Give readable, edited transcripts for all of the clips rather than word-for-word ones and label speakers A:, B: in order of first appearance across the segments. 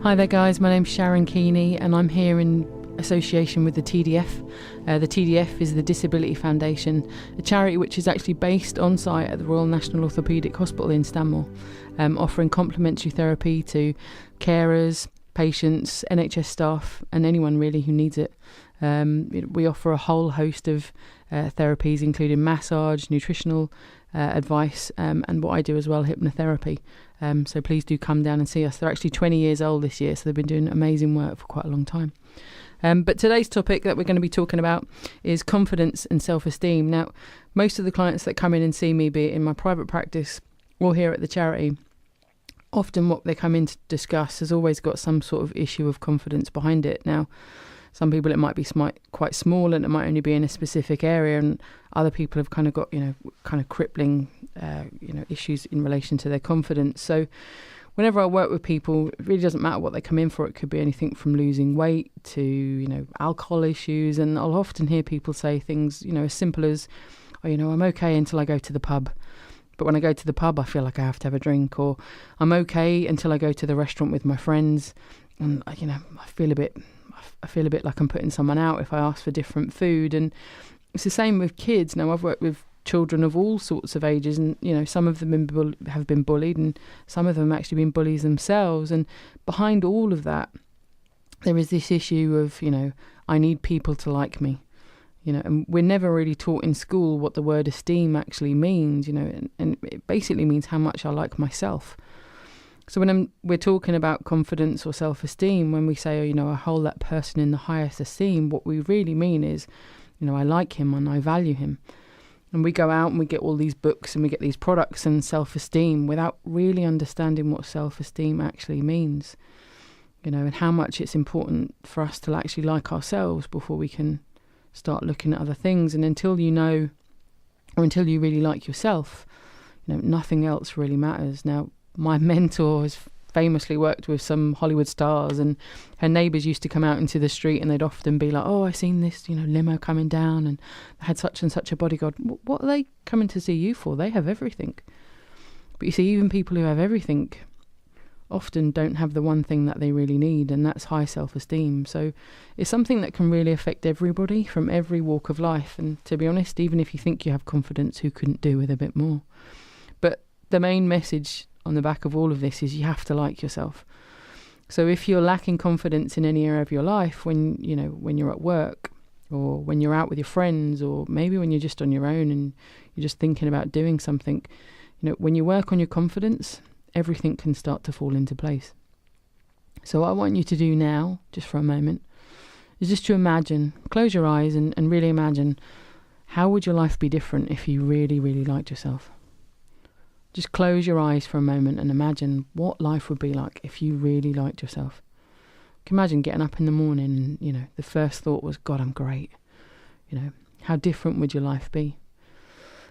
A: Hi there guys, my name's Sharon Keaney and I'm here in association with the TDF. The TDF is the Disability Foundation, a charity which is actually based on site at the Royal National Orthopaedic Hospital in Stanmore, offering complementary therapy to carers, patients, NHS staff and anyone really who needs it. We offer a whole host of therapies including massage, nutritional advice and what I do as well, hypnotherapy. So please do come down and see us. They're actually 20 years old this year, so they've been doing amazing work for quite a long time. But today's topic that we're going to be talking about is confidence and self-esteem. Now, most of the clients that come in and see me, be it in my private practice or here at the charity, often what they come in to discuss has always got some sort of issue of confidence behind it. Now, some people it might be quite small and it might only be in a specific area, and other people have kind of got, kind of crippling, issues in relation to their confidence. So whenever I work with people, it really doesn't matter what they come in for. It could be anything from losing weight to, alcohol issues. And I'll often hear people say things, as simple as, I'm okay until I go to the pub. But when I go to the pub, I feel like I have to have a drink. Or I'm okay until I go to the restaurant with my friends. And, I feel a bit like I'm putting someone out if I ask for different food. And it's the same with kids. Now, I've worked with children of all sorts of ages, and some of them have been bullied, and some of them have actually been bullies themselves. And behind all of that, there is this issue of I need people to like me, and we're never really taught in school what the word esteem actually means, and it basically means how much I like myself. So when we're talking about confidence or self-esteem, when we say, I hold that person in the highest esteem, what we really mean is, I like him and I value him. And we go out and we get all these books and we get these products and self-esteem without really understanding what self-esteem actually means, and how much it's important for us to actually like ourselves before we can start looking at other things. And until you really like yourself, nothing else really matters. Now, my mentor has famously worked with some Hollywood stars, and her neighbours used to come out into the street and they'd often be like, I seen this, limo coming down and had such and such a bodyguard. What are they coming to see you for? They have everything. But you see, even people who have everything often don't have the one thing that they really need, and that's high self-esteem. So it's something that can really affect everybody from every walk of life. And to be honest, even if you think you have confidence, who couldn't do with a bit more? But the main message on the back of all of this is you have to like yourself. So if you're lacking confidence in any area of your life, when you're at work, or when you're out with your friends, or maybe when you're just on your own and you're just thinking about doing something, when you work on your confidence, everything can start to fall into place. So what I want you to do now, just for a moment, is just to imagine, close your eyes and really imagine, how would your life be different if you really, really liked yourself? Just close your eyes for a moment and imagine what life would be like if you really liked yourself. Can you imagine getting up in the morning and, the first thought was, God, I'm great. How different would your life be?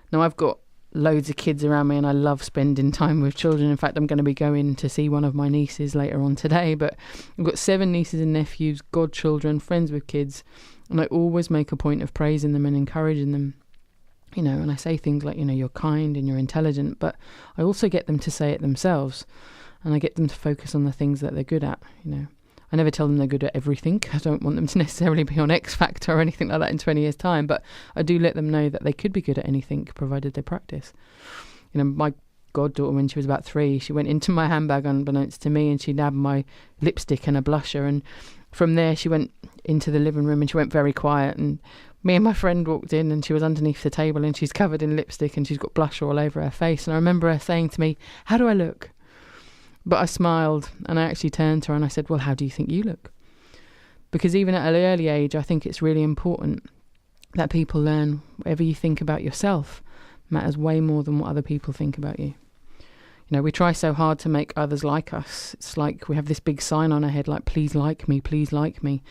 A: Now, I've got loads of kids around me and I love spending time with children. In fact, I'm going to be going to see one of my nieces later on today, but I've got 7 nieces and nephews, godchildren, friends with kids, and I always make a point of praising them and encouraging them. And I say things like, you're kind and you're intelligent, but I also get them to say it themselves, and I get them to focus on the things that they're good at. I never tell them they're good at everything. I don't want them to necessarily be on X Factor or anything like that in 20 years' time, but I do let them know that they could be good at anything provided they practice. My goddaughter, when she was about 3, she went into my handbag unbeknownst to me and she nabbed my lipstick and a blusher, and from there she went into the living room and she went very quiet, and me and my friend walked in and she was underneath the table and she's covered in lipstick and she's got blusher all over her face. And I remember her saying to me, how do I look? But I smiled and I actually turned to her and I said, well, how do you think you look? Because even at an early age, I think it's really important that people learn whatever you think about yourself matters way more than what other people think about you. We try so hard to make others like us. It's like we have this big sign on our head like, please like me, please like me.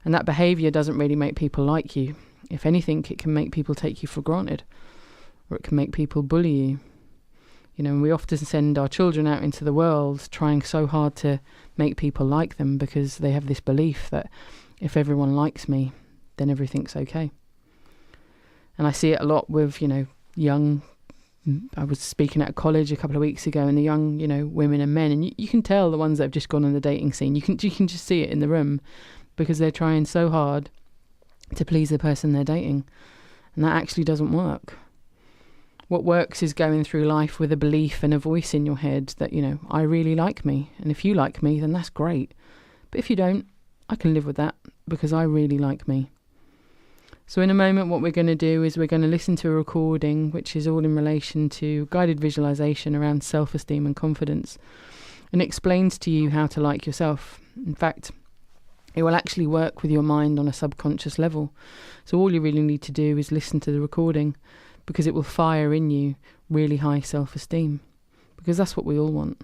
A: And that behaviour doesn't really make people like you. If anything, it can make people take you for granted, or it can make people bully you. And we often send our children out into the world trying so hard to make people like them because they have this belief that if everyone likes me, then everything's okay. And I see it a lot with, young I was speaking at a college a couple of weeks ago, and the young, women and men, and you can tell the ones that have just gone on the dating scene. You can just see it in the room, because they're trying so hard to please the person they're dating, and that actually doesn't work. What works is going through life with a belief and a voice in your head that, I really like me, and if you like me, then that's great. But if you don't, I can live with that, because I really like me. So in a moment, what we're going to do is we're going to listen to a recording, which is all in relation to guided visualization around self-esteem and confidence, and it explains to you how to like yourself. In fact, it will actually work with your mind on a subconscious level. So all you really need to do is listen to the recording, because it will fire in you really high self-esteem, because that's what we all want.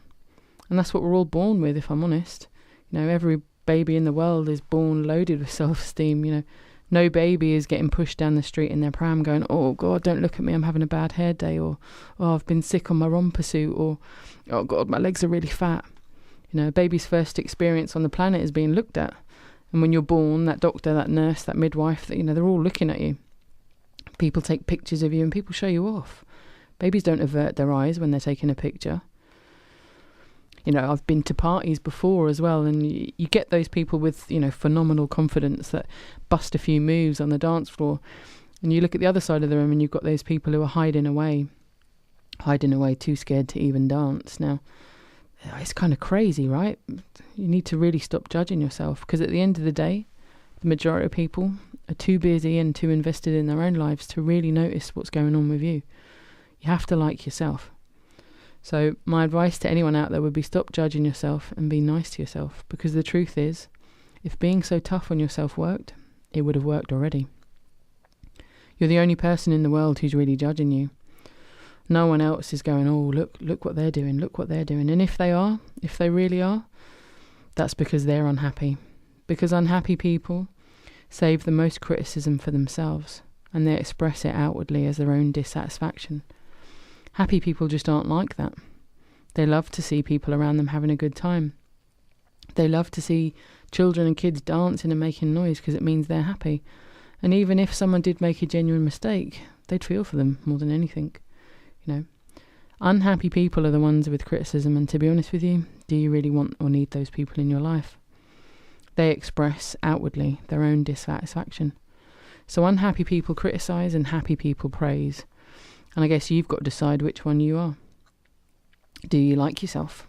A: And that's what we're all born with, if I'm honest. Every baby in the world is born loaded with self-esteem. No baby is getting pushed down the street in their pram going, oh God, don't look at me, I'm having a bad hair day, or oh, I've been sick on my romper suit, or oh God, my legs are really fat. A baby's first experience on the planet is being looked at. And when you're born, that doctor, that nurse, that midwife, they're all looking at you. People take pictures of you and people show you off. Babies don't avert their eyes when they're taking a picture. I've been to parties before as well, and you get those people with, phenomenal confidence that bust a few moves on the dance floor. And you look at the other side of the room and you've got those people who are hiding away, too scared to even dance. Now, it's kind of crazy, right? You need to really stop judging yourself, because at the end of the day, the majority of people are too busy and too invested in their own lives to really notice what's going on with you. You have to like yourself. So my advice to anyone out there would be stop judging yourself and be nice to yourself, because the truth is, if being so tough on yourself worked, it would have worked already. You're the only person in the world who's really judging you. No one else is going, oh, look what they're doing, look what they're doing. And if they really are, that's because they're unhappy. Because unhappy people save the most criticism for themselves, and they express it outwardly as their own dissatisfaction. Happy people just aren't like that. They love to see people around them having a good time. They love to see children and kids dancing and making noise, because it means they're happy. And even if someone did make a genuine mistake, they'd feel for them more than anything. Unhappy people are the ones with criticism, and to be honest with you, do you really want or need those people in your life? They express outwardly their own dissatisfaction. So unhappy people criticize and happy people praise. And I guess you've got to decide which one you are. Do you like yourself?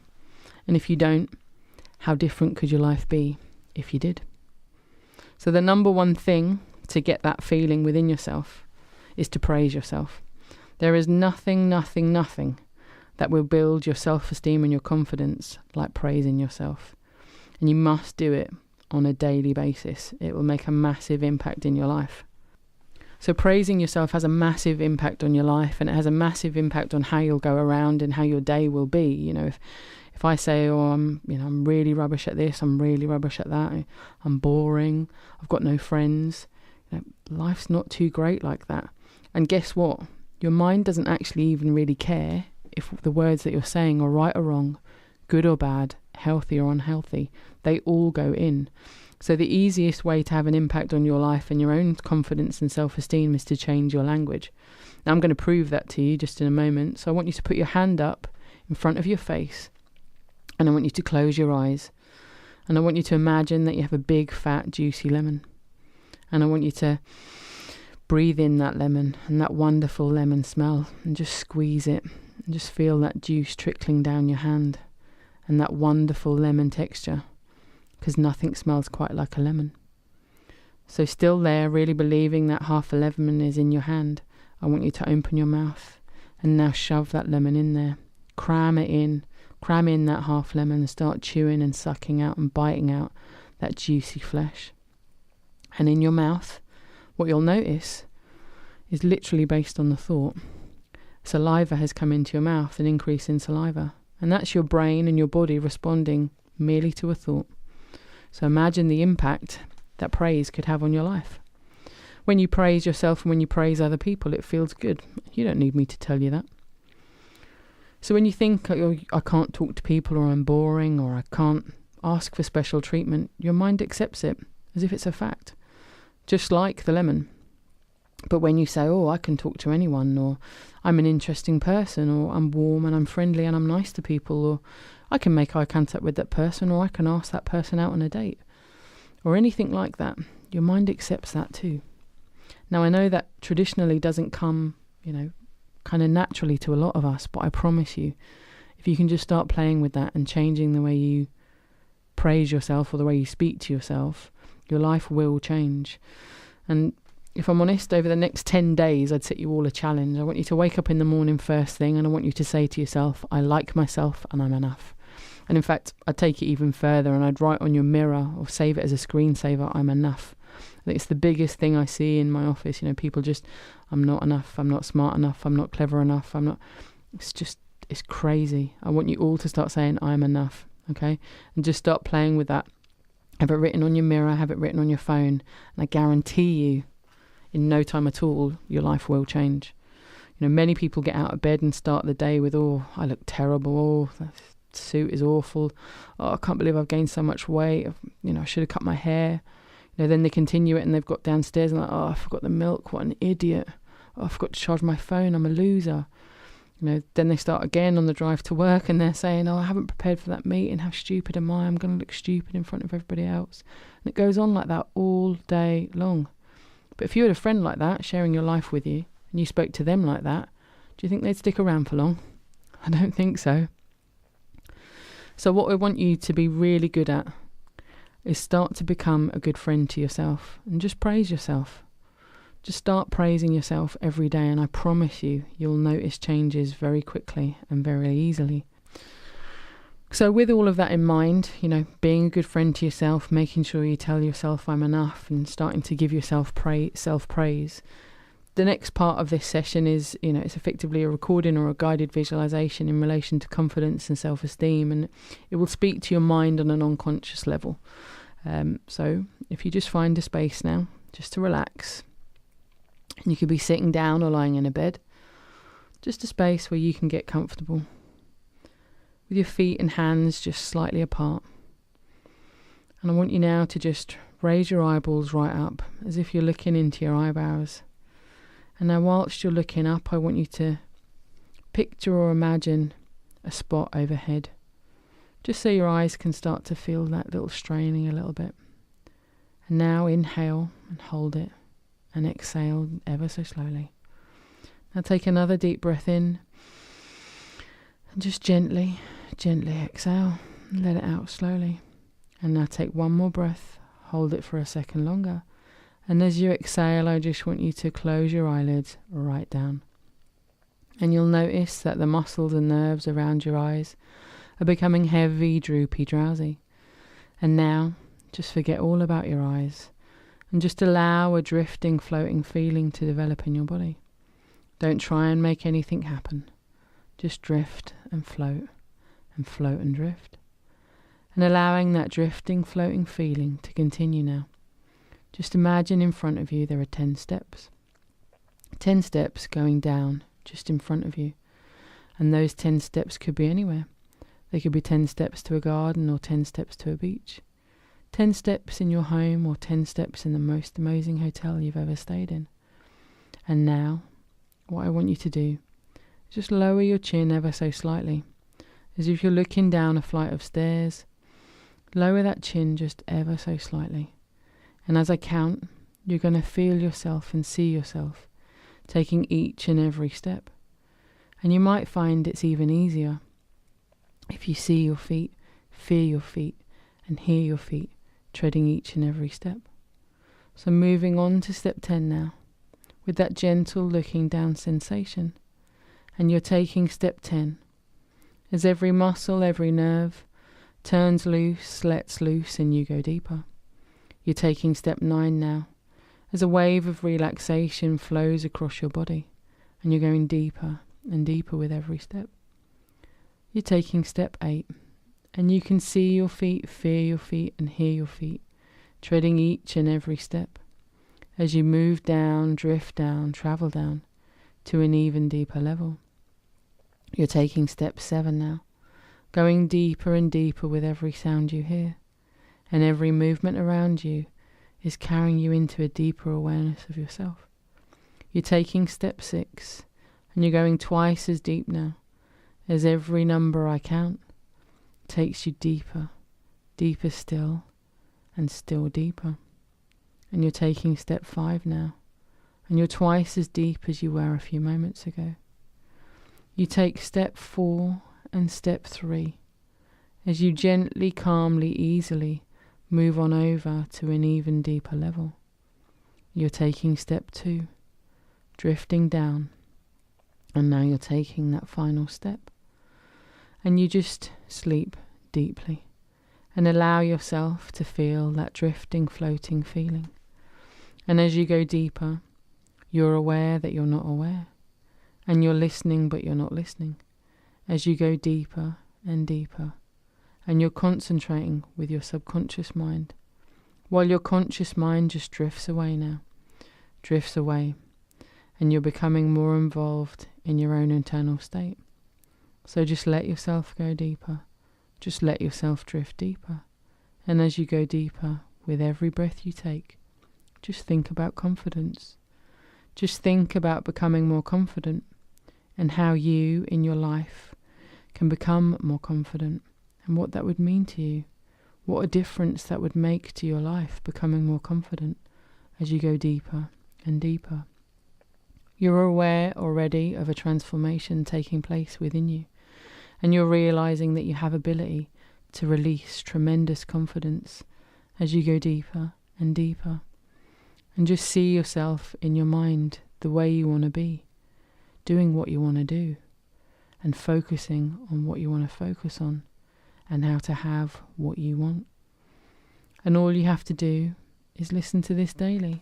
A: And if you don't, how different could your life be if you did? So the number one thing to get that feeling within yourself is to praise yourself. There is nothing that will build your self-esteem and your confidence like praising yourself. And you must do it on a daily basis. It will make a massive impact in your life. So praising yourself has a massive impact on your life, and it has a massive impact on how you'll go around and how your day will be. If I say, oh, I'm really rubbish at this, I'm really rubbish at that, I'm boring, I've got no friends, life's not too great like that. And guess what? Your mind doesn't actually even really care if the words that you're saying are right or wrong, good or bad, healthy or unhealthy. They all go in. So the easiest way to have an impact on your life and your own confidence and self-esteem is to change your language. Now I'm going to prove that to you just in a moment. So I want you to put your hand up in front of your face, and I want you to close your eyes, and I want you to imagine that you have a big, fat, juicy lemon, and I want you to breathe in that lemon and that wonderful lemon smell, and just squeeze it and just feel that juice trickling down your hand and that wonderful lemon texture, because nothing smells quite like a lemon. So still there, really believing that half a lemon is in your hand, I want you to open your mouth and now shove that lemon in there. Cram in that half lemon and start chewing and sucking out and biting out that juicy flesh. And in your mouth, what you'll notice is literally based on the thought. Saliva has come into your mouth, an increase in saliva. And that's your brain and your body responding merely to a thought. So imagine the impact that praise could have on your life. When you praise yourself and when you praise other people, it feels good. You don't need me to tell you that. So when you think, oh, I can't talk to people, or I'm boring, or I can't ask for special treatment, your mind accepts it as if it's a fact. Just like the lemon. But when you say, oh, I can talk to anyone, or I'm an interesting person, or I'm warm and I'm friendly and I'm nice to people, or I can make eye contact with that person, or I can ask that person out on a date, or anything like that, your mind accepts that too. Now, I know that traditionally doesn't come, kind of naturally to a lot of us, but I promise you, if you can just start playing with that and changing the way you praise yourself or the way you speak to yourself, your life will change. And if I'm honest, over the next 10 days, I'd set you all a challenge. I want you to wake up in the morning first thing, and I want you to say to yourself, I like myself and I'm enough. And in fact, I'd take it even further and I'd write on your mirror or save it as a screensaver, I'm enough. I think it's the biggest thing I see in my office. People just, I'm not enough, I'm not smart enough, I'm not clever enough, it's crazy. I want you all to start saying, I'm enough, okay? And just start playing with that. Have it written on your mirror, have it written on your phone, and I guarantee you, in no time at all, your life will change. Many people get out of bed and start the day with, oh, I look terrible, oh, that suit is awful, oh, I can't believe I've gained so much weight, I should have cut my hair. Then they continue it and they've got downstairs and oh, I forgot the milk, what an idiot, oh, I forgot to charge my phone, I'm a loser. Then they start again on the drive to work and they're saying, oh, I haven't prepared for that meeting, how stupid am I, I'm going to look stupid in front of everybody else. And it goes on like that all day long. But if you had a friend like that sharing your life with you and you spoke to them like that, do you think they'd stick around for long? I don't think so. So what I want you to be really good at is start to become a good friend to yourself and just praise yourself. Just start praising yourself every day, and I promise you, you'll notice changes very quickly and very easily. So with all of that in mind, being a good friend to yourself, making sure you tell yourself I'm enough and starting to give yourself self-praise, the next part of this session is, it's effectively a recording or a guided visualization in relation to confidence and self-esteem, and it will speak to your mind on an unconscious level. So if you just find a space now, just to relax, you could be sitting down or lying in a bed, just a space where you can get comfortable, with your feet and hands just slightly apart. And I want you now to just raise your eyeballs right up, as if you're looking into your eyebrows. And now whilst you're looking up, I want you to picture or imagine a spot overhead, just so your eyes can start to feel that little straining a little bit. And now inhale and hold it, and exhale ever so slowly. Now take another deep breath in, and just gently exhale, and let it out slowly. And now take one more breath, hold it for a second longer. And as you exhale, I just want you to close your eyelids right down. And you'll notice that the muscles and nerves around your eyes are becoming heavy, droopy, drowsy. And now, just forget all about your eyes and just allow a drifting, floating feeling to develop in your body. Don't try and make anything happen. Just drift and float and drift. And allowing that drifting, floating feeling to continue now. Just imagine in front of you there are 10 steps. 10 steps going down just in front of you. And those 10 steps could be anywhere. They could be 10 steps to a garden or 10 steps to a beach. 10 steps in your home or 10 steps in the most amazing hotel you've ever stayed in. And now, what I want you to do is just lower your chin ever so slightly, as if you're looking down a flight of stairs. Lower that chin just ever so slightly. And as I count, you're going to feel yourself and see yourself taking each and every step. And you might find it's even easier if you see your feet, feel your feet, and hear your feet treading each and every step. So moving on to step 10 now, with that gentle looking down sensation. And you're taking step 10, as every muscle, every nerve turns loose, lets loose, and you go deeper. You're taking step 9 now, as a wave of relaxation flows across your body, and you're going deeper and deeper with every step. You're taking step 8, and you can see your feet, feel your feet, and hear your feet, treading each and every step, as you move down, drift down, travel down, to an even deeper level. You're taking step 7 now, going deeper and deeper with every sound you hear, and every movement around you is carrying you into a deeper awareness of yourself. You're taking step 6, and you're going twice as deep now, as every number I count takes you deeper, deeper still, and still deeper. And you're taking step 5 now, and you're twice as deep as you were a few moments ago. You take step 4 and step 3, as you gently, calmly, easily move on over to an even deeper level. You're taking step 2, drifting down, and now you're taking that final step. And you just sleep deeply and allow yourself to feel that drifting, floating feeling. And as you go deeper, you're aware that you're not aware, and you're listening but you're not listening. As you go deeper and deeper, and you're concentrating with your subconscious mind, while your conscious mind just drifts away now, drifts away, and you're becoming more involved in your own internal state. So just let yourself go deeper, just let yourself drift deeper. And as you go deeper, with every breath you take, just think about confidence. Just think about becoming more confident, and how you in your life can become more confident, and what that would mean to you, what a difference that would make to your life, becoming more confident as you go deeper and deeper. You're aware already of a transformation taking place within you, and you're realizing that you have ability to release tremendous confidence as you go deeper and deeper. And just see yourself in your mind the way you want to be, doing what you want to do, and focusing on what you want to focus on, and how to have what you want. And all you have to do is listen to this daily.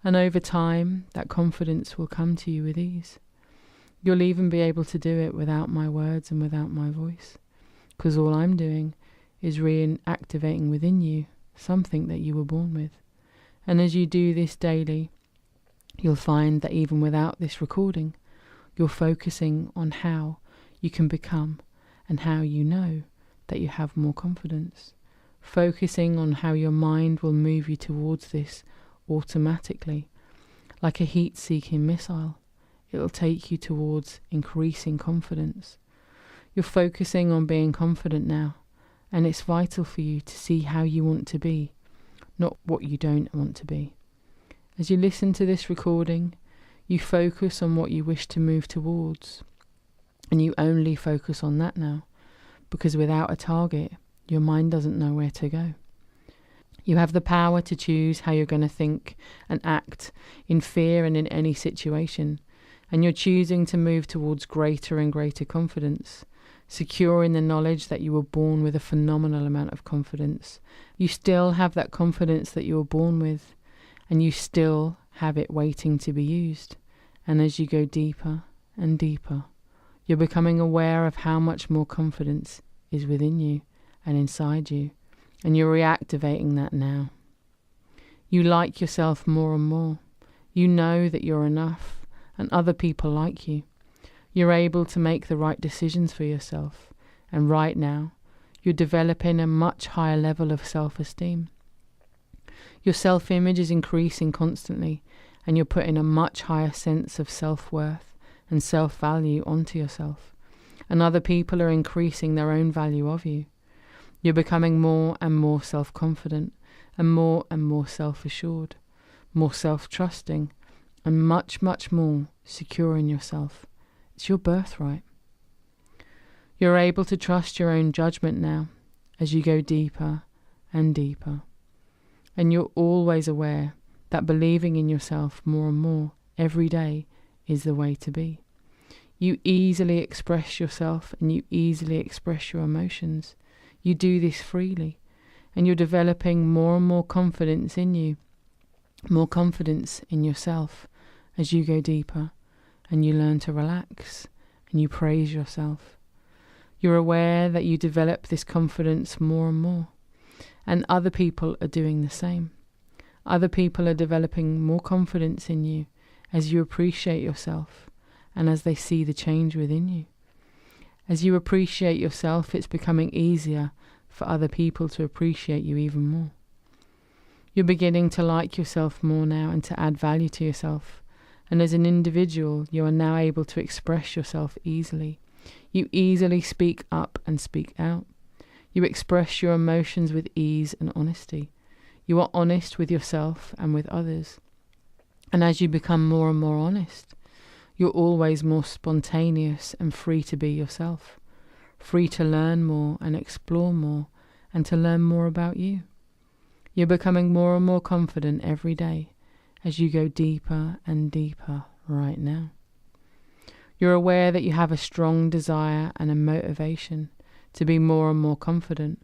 A: And over time, that confidence will come to you with ease. You'll even be able to do it without my words and without my voice, because all I'm doing is reactivating within you something that you were born with. And as you do this daily, you'll find that even without this recording, you're focusing on how you can become and how you know that you have more confidence. Focusing on how your mind will move you towards this automatically, like a heat-seeking missile. It'll take you towards increasing confidence. You're focusing on being confident now, and it's vital for you to see how you want to be, not what you don't want to be. As you listen to this recording, you focus on what you wish to move towards, and you only focus on that now, because without a target, your mind doesn't know where to go. You have the power to choose how you're going to think and act in fear and in any situation, and you're choosing to move towards greater and greater confidence, secure in the knowledge that you were born with a phenomenal amount of confidence. You still have that confidence that you were born with, and you still have it waiting to be used. And as you go deeper and deeper, you're becoming aware of how much more confidence is within you and inside you, and you're reactivating that now. You like yourself more and more. You know that you're enough, and other people like you. You're able to make the right decisions for yourself, and right now, you're developing a much higher level of self-esteem. Your self-image is increasing constantly, and you're putting a much higher sense of self-worth and self-value onto yourself, and other people are increasing their own value of you. You're becoming more and more self-confident, and more self-assured, more self-trusting, and much, much more secure in yourself. It's your birthright. You're able to trust your own judgment now as you go deeper and deeper. And you're always aware that believing in yourself more and more every day is the way to be. You easily express yourself, and you easily express your emotions. You do this freely, and you're developing more and more confidence in you, more confidence in yourself as you go deeper, and you learn to relax, and you praise yourself. You're aware that you develop this confidence more and more, and other people are doing the same. Other people are developing more confidence in you as you appreciate yourself, and as they see the change within you. As you appreciate yourself, it's becoming easier for other people to appreciate you even more. You're beginning to like yourself more now and to add value to yourself, And as an individual, you are now able to express yourself easily. You easily speak up and speak out. You express your emotions with ease and honesty. You are honest with yourself and with others. And as you become more and more honest, you're always more spontaneous and free to be yourself, free to learn more and explore more and to learn more about you. You're becoming more and more confident every day as you go deeper and deeper right now. You're aware that you have a strong desire and a motivation to be more and more confident,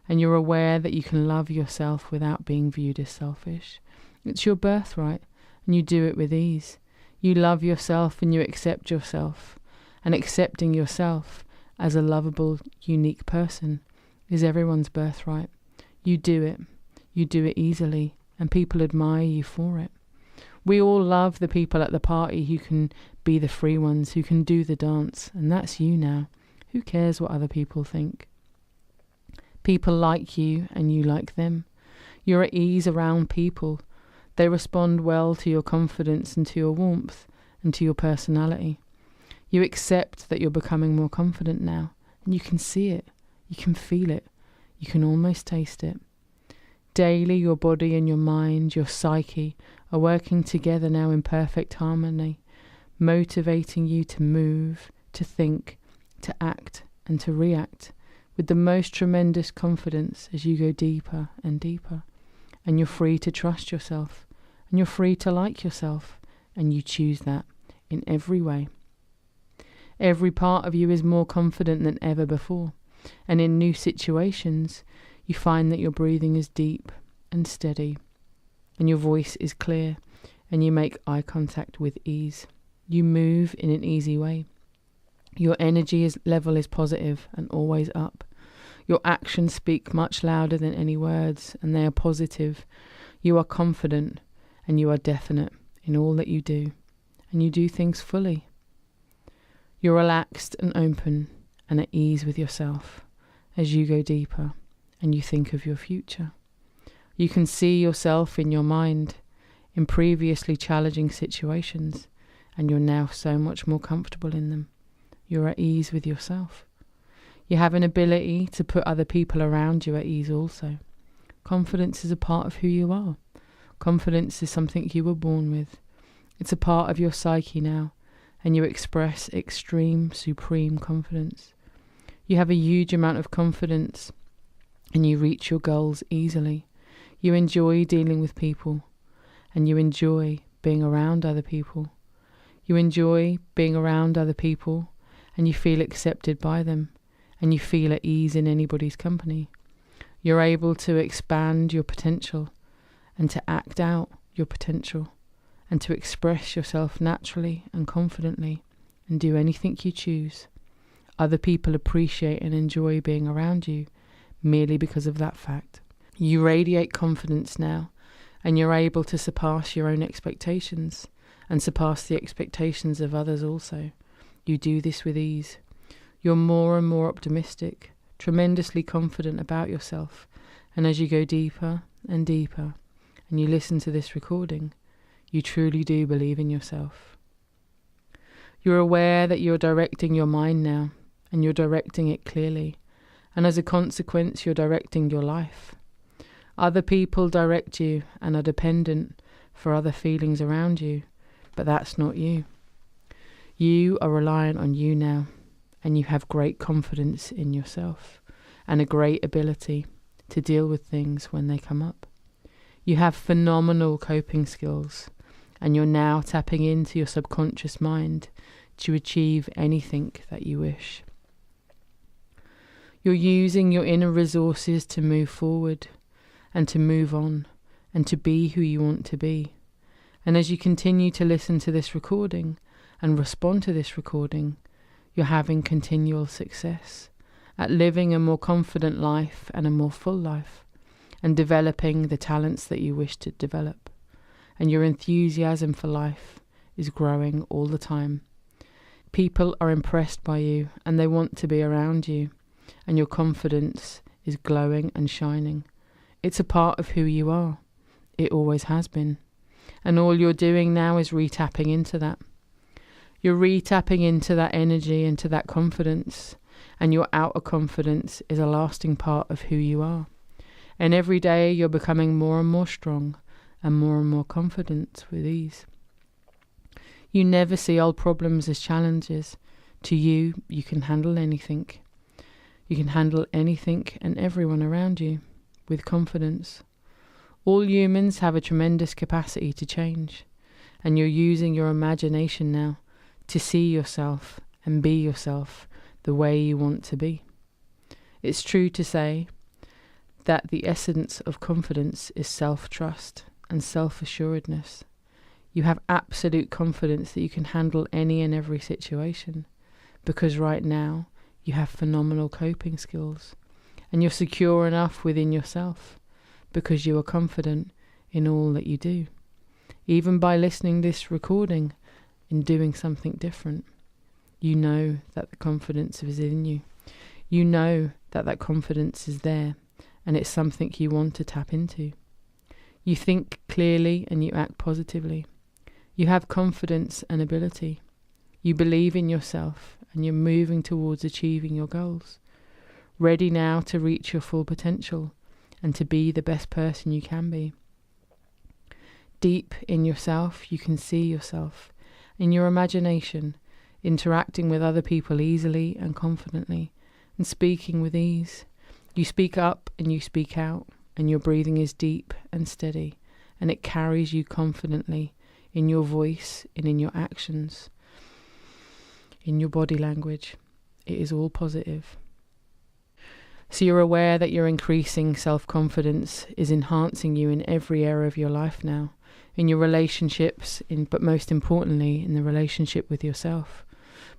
A: and you're aware that you can love yourself without being viewed as selfish. It's your birthright, and you do it with ease. You love yourself and you accept yourself, and accepting yourself as a lovable, unique person is everyone's birthright. You do it easily, and people admire you for it. We all love the people at the party who can be the free ones, who can do the dance, and that's you now. Who cares what other people think? People like you and you like them. You're at ease around people. They respond well to your confidence and to your warmth and to your personality. You accept that you're becoming more confident now, and you can see it, you can feel it, you can almost taste it. Daily, your body and your mind, your psyche are working together now in perfect harmony, motivating you to move, to think, to act and to react with the most tremendous confidence as you go deeper and deeper. And you're free to trust yourself, and you're free to like yourself, and you choose that in every way. Every part of you is more confident than ever before, and in new situations you find that your breathing is deep and steady, and your voice is clear, and you make eye contact with ease. You move in an easy way. Your energy level is positive and always up. Your actions speak much louder than any words, and they are positive. You are confident, and you are definite in all that you do, and you do things fully. You're relaxed and open and at ease with yourself as you go deeper and you think of your future. You can see yourself in your mind in previously challenging situations, and you're now so much more comfortable in them. You're at ease with yourself. You have an ability to put other people around you at ease also. Confidence is a part of who you are. Confidence is something you were born with. It's a part of your psyche now, and you express extreme, supreme confidence. You have a huge amount of confidence, and you reach your goals easily. You enjoy dealing with people, and you enjoy being around other people. You enjoy being around other people, and you feel accepted by them, and you feel at ease in anybody's company. You're able to expand your potential and to act out your potential and to express yourself naturally and confidently and do anything you choose. Other people appreciate and enjoy being around you merely because of that fact. You radiate confidence now, and you're able to surpass your own expectations and surpass the expectations of others also. You do this with ease. You're more and more optimistic, tremendously confident about yourself, and as you go deeper and deeper and you listen to this recording, you truly do believe in yourself. You're aware that you're directing your mind now, and you're directing it clearly, and as a consequence you're directing your life. Other people direct you and are dependent for other feelings around you, but that's not you. You are reliant on you now, and you have great confidence in yourself and a great ability to deal with things when they come up. You have phenomenal coping skills, and you're now tapping into your subconscious mind to achieve anything that you wish. You're using your inner resources to move forward and to move on and to be who you want to be. And as you continue to listen to this recording and respond to this recording, you're having continual success at living a more confident life and a more full life, and developing the talents that you wish to develop. And your enthusiasm for life is growing all the time. People are impressed by you and they want to be around you, and your confidence is glowing and shining. It's a part of who you are. It always has been. And all you're doing now is re-tapping into that. You're re-tapping into that energy, into that confidence. And your outer confidence is a lasting part of who you are. And every day you're becoming more and more strong and more confident with ease. You never see old problems as challenges. To you, you can handle anything. You can handle anything and everyone around you with confidence. All humans have a tremendous capacity to change, and you're using your imagination now to see yourself and be yourself the way you want to be. It's true to say that the essence of confidence is self-trust and self-assuredness. You have absolute confidence that you can handle any and every situation, because right now you have phenomenal coping skills, and you're secure enough within yourself because you are confident in all that you do. Even by listening to this recording and doing something different, you know that the confidence is in you. You know that that confidence is there, and it's something you want to tap into. You think clearly and you act positively. You have confidence and ability. You believe in yourself and you're moving towards achieving your goals. Ready now to reach your full potential and to be the best person you can be. Deep in yourself, you can see yourself in your imagination, interacting with other people easily and confidently, and speaking with ease. You speak up and you speak out, and your breathing is deep and steady, and it carries you confidently in your voice and in your actions, in your body language. It is all positive. So you're aware that your increasing self-confidence is enhancing you in every area of your life now, in your relationships, but most importantly, in the relationship with yourself.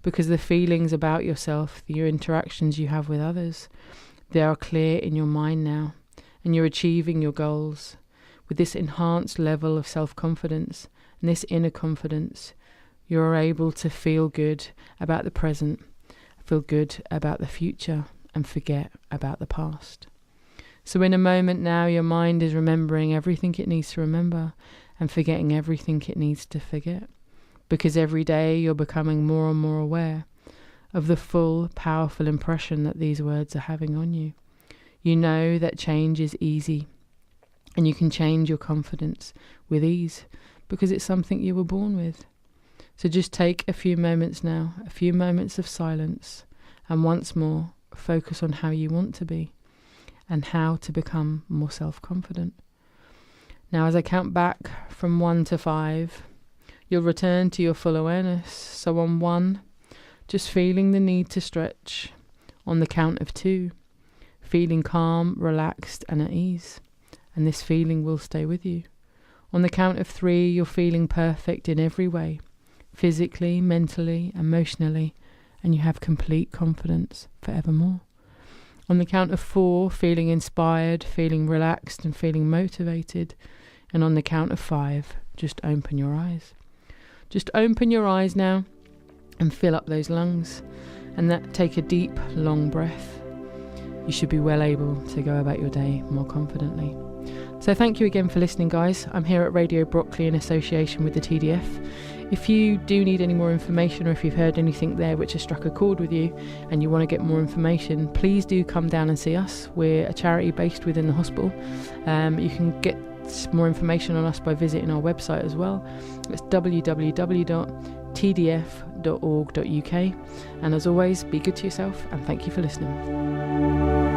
A: Because the feelings about yourself, your interactions you have with others, they are clear in your mind now, and you're achieving your goals. With this enhanced level of self-confidence and this inner confidence, you're able to feel good about the present, feel good about the future, and forget about the past. So in a moment now, your mind is remembering everything it needs to remember and forgetting everything it needs to forget. Because every day you're becoming more and more aware of the full, powerful impression that these words are having on you. You know that change is easy, and you can change your confidence with ease because it's something you were born with. So just take a few moments now, a few moments of silence, and once more focus on how you want to be and how to become more self-confident. Now, as I count back from 1 to 5, you'll return to your full awareness. So on 1, just feeling the need to stretch. On the count of 2, feeling calm, relaxed, and at ease. And this feeling will stay with you. On the count of 3, you're feeling perfect in every way, physically, mentally, emotionally, and you have complete confidence forevermore. On the count of 4, feeling inspired, feeling relaxed, and feeling motivated. And on the count of 5, just open your eyes. Just open your eyes now and fill up those lungs. And take a deep, long breath. You should be well able to go about your day more confidently. So thank you again for listening, guys. I'm here at Radio Broccoli in association with the TDF. If you do need any more information, or if you've heard anything there which has struck a chord with you and you want to get more information, please do come down and see us. We're a charity based within the hospital. You can get more information on us by visiting our website as well. It's www.tdf.org.uk. And as always, be good to yourself, and thank you for listening.